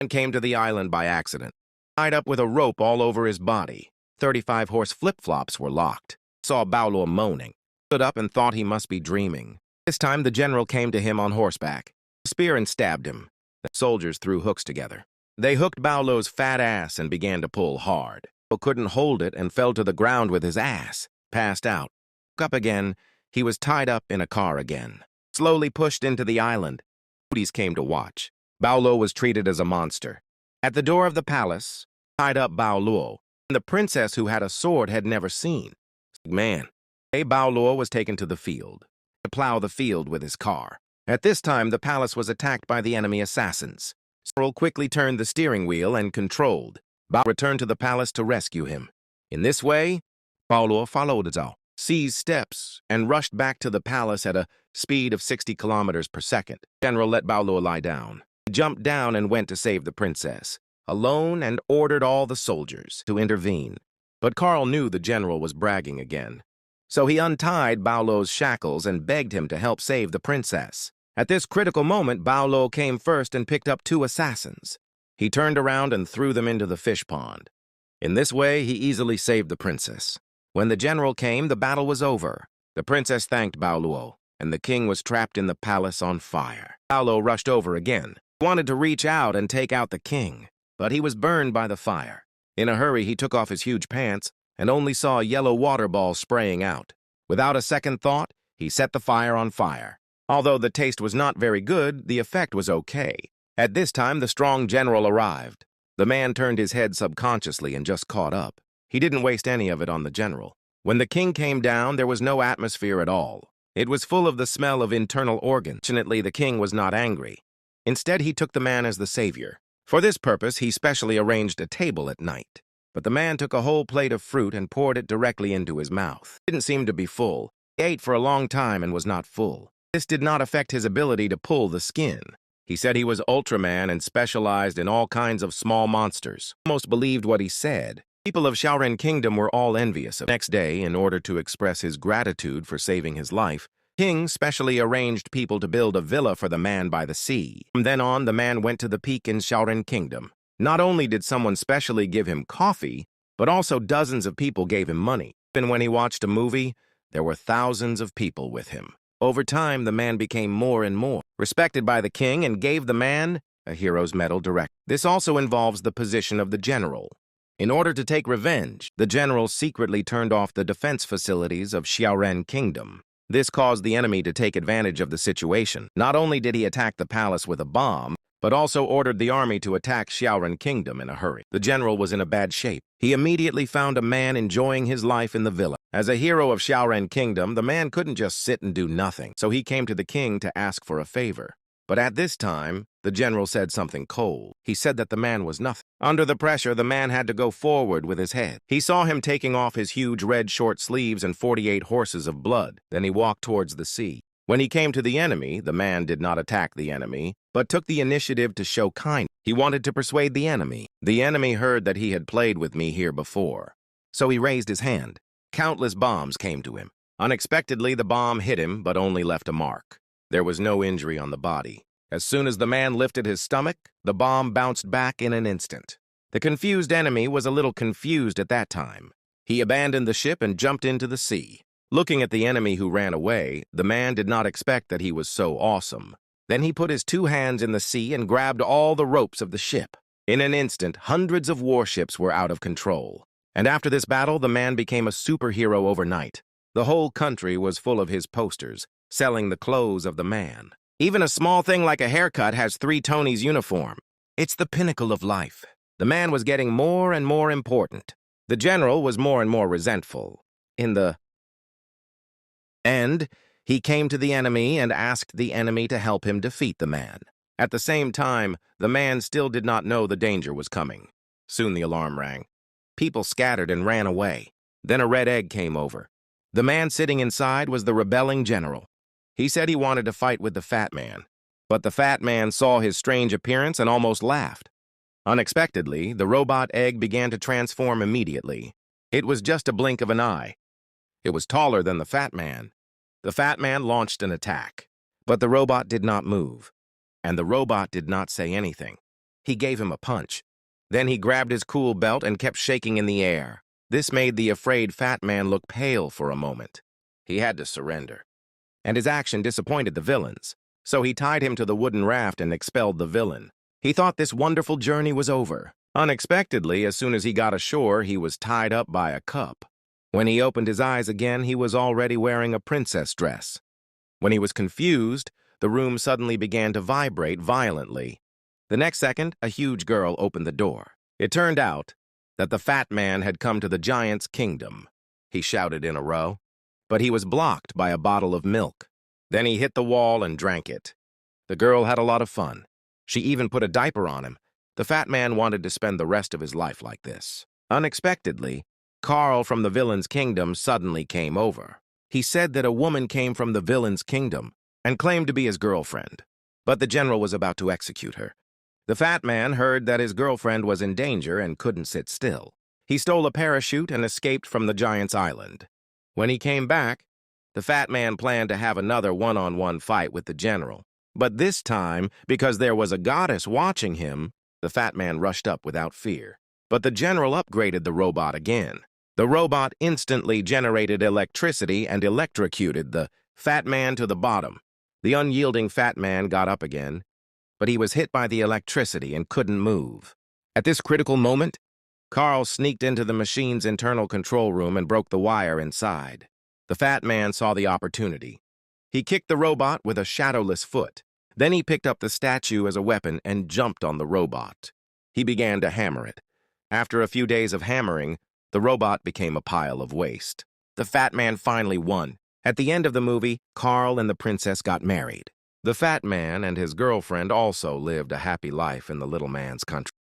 and came to the island by accident. Tied up with a rope all over his body, 35-horse flip-flops were locked. Saw Bao moaning, stood up and thought he must be dreaming. This time the general came to him on horseback, spear and stabbed him. The soldiers threw hooks together. They hooked Baolo's fat ass and began to pull hard. Bao couldn't hold it and fell to the ground with his ass, passed out. Woke up again, he was tied up in a car again. Slowly pushed into the island. Toadies came to watch. Bao was treated as a monster. At the door of the palace, tied up Bao, and the princess who had a sword had never seen. Man, Bao was taken to the field, to plow the field with his car. At this time, the palace was attacked by the enemy assassins. Sorrel quickly turned the steering wheel and controlled. Bao returned to the palace to rescue him. In this way, Bao followed Zhao, seized steps, and rushed back to the palace at a speed of 60 kilometers per second. General let Bao lie down. He jumped down and went to save the princess, alone, and ordered all the soldiers to intervene. But Carl knew the general was bragging again. So he untied Baolo's shackles and begged him to help save the princess. At this critical moment, Bao came first and picked up 2 assassins. He turned around and threw them into the fish pond. In this way, he easily saved the princess. When the general came, the battle was over. The princess thanked Bao, and the king was trapped in the palace on fire. Bao rushed over again. He wanted to reach out and take out the king, but he was burned by the fire. In a hurry, he took off his huge pants and only saw a yellow water ball spraying out. Without a second thought, he set the fire on fire. Although the taste was not very good, the effect was okay. At this time, the strong general arrived. The man turned his head subconsciously and just caught up. He didn't waste any of it on the general. When the king came down, there was no atmosphere at all. It was full of the smell of internal organs. Fortunately, the king was not angry. Instead, he took the man as the savior. For this purpose, he specially arranged a table at night. But the man took a whole plate of fruit and poured it directly into his mouth. He didn't seem to be full. He ate for a long time and was not full. This did not affect his ability to pull the skin. He said he was Ultraman and specialized in all kinds of small monsters. Almost believed what he said. People of Shaoren Kingdom were all envious of him. Next day, in order to express his gratitude for saving his life, King specially arranged people to build a villa for the man by the sea. From then on, the man went to the peak in Shaoren Kingdom. Not only did someone specially give him coffee, but also dozens of people gave him money. Even when he watched a movie, there were thousands of people with him. Over time, the man became more and more respected by the king and gave the man a hero's medal direct. This also involves the position of the general. In order to take revenge, the general secretly turned off the defense facilities of Shaoren Kingdom. This caused the enemy to take advantage of the situation. Not only did he attack the palace with a bomb, but also ordered the army to attack Shaoren Kingdom in a hurry. The general was in a bad shape. He immediately found a man enjoying his life in the villa. As a hero of Shaoren Kingdom, the man couldn't just sit and do nothing, so he came to the king to ask for a favor. But at this time, the general said something cold. He said that the man was nothing. Under the pressure, the man had to go forward with his head. He saw him taking off his huge red short sleeves and 48 horses of blood. Then he walked towards the sea. When he came to the enemy, the man did not attack the enemy, but took the initiative to show kindness. He wanted to persuade the enemy. The enemy heard that he had played with me here before. So he raised his hand. Countless bombs came to him. Unexpectedly, the bomb hit him, but only left a mark. There was no injury on the body. As soon as the man lifted his stomach, the bomb bounced back in an instant. The confused enemy was a little confused at that time. He abandoned the ship and jumped into the sea. Looking at the enemy who ran away, the man did not expect that he was so awesome. Then he put his 2 hands in the sea and grabbed all the ropes of the ship. In an instant, hundreds of warships were out of control. And after this battle, the man became a superhero overnight. The whole country was full of his posters, selling the clothes of the man. Even a small thing like a haircut has 3 Tonys uniform. It's the pinnacle of life. The man was getting more and more important. The general was more and more resentful. In the end, he came to the enemy and asked the enemy to help him defeat the man. At the same time, the man still did not know the danger was coming. Soon the alarm rang. People scattered and ran away. Then a red egg came over. The man sitting inside was the rebelling general. He said he wanted to fight with the fat man, but the fat man saw his strange appearance and almost laughed. Unexpectedly, the robot egg began to transform immediately. It was just a blink of an eye. It was taller than the fat man. The fat man launched an attack, but the robot did not move, and the robot did not say anything. He gave him a punch. Then he grabbed his cool belt and kept shaking in the air. This made the afraid fat man look pale for a moment. He had to surrender. And his action disappointed the villains, so he tied him to the wooden raft and expelled the villain. He thought this wonderful journey was over. Unexpectedly, as soon as he got ashore, he was tied up by a cup. When he opened his eyes again, he was already wearing a princess dress. When he was confused, the room suddenly began to vibrate violently. The next second, a huge girl opened the door. It turned out that the fat man had come to the giant's kingdom. He shouted in a row, but he was blocked by a bottle of milk. Then he hit the wall and drank it. The girl had a lot of fun. She even put a diaper on him. The fat man wanted to spend the rest of his life like this. Unexpectedly, Carl from the villain's kingdom suddenly came over. He said that a woman came from the villain's kingdom and claimed to be his girlfriend, but the general was about to execute her. The fat man heard that his girlfriend was in danger and couldn't sit still. He stole a parachute and escaped from the giant's island. When he came back, the fat man planned to have another one-on-one fight with the general. But this time, because there was a goddess watching him, the fat man rushed up without fear. But the general upgraded the robot again. The robot instantly generated electricity and electrocuted the fat man to the bottom. The unyielding fat man got up again, but he was hit by the electricity and couldn't move. At this critical moment, Carl sneaked into the machine's internal control room and broke the wire inside. The fat man saw the opportunity. He kicked the robot with a shadowless foot. Then he picked up the statue as a weapon and jumped on the robot. He began to hammer it. After a few days of hammering, the robot became a pile of waste. The fat man finally won. At the end of the movie, Carl and the princess got married. The fat man and his girlfriend also lived a happy life in the little man's country.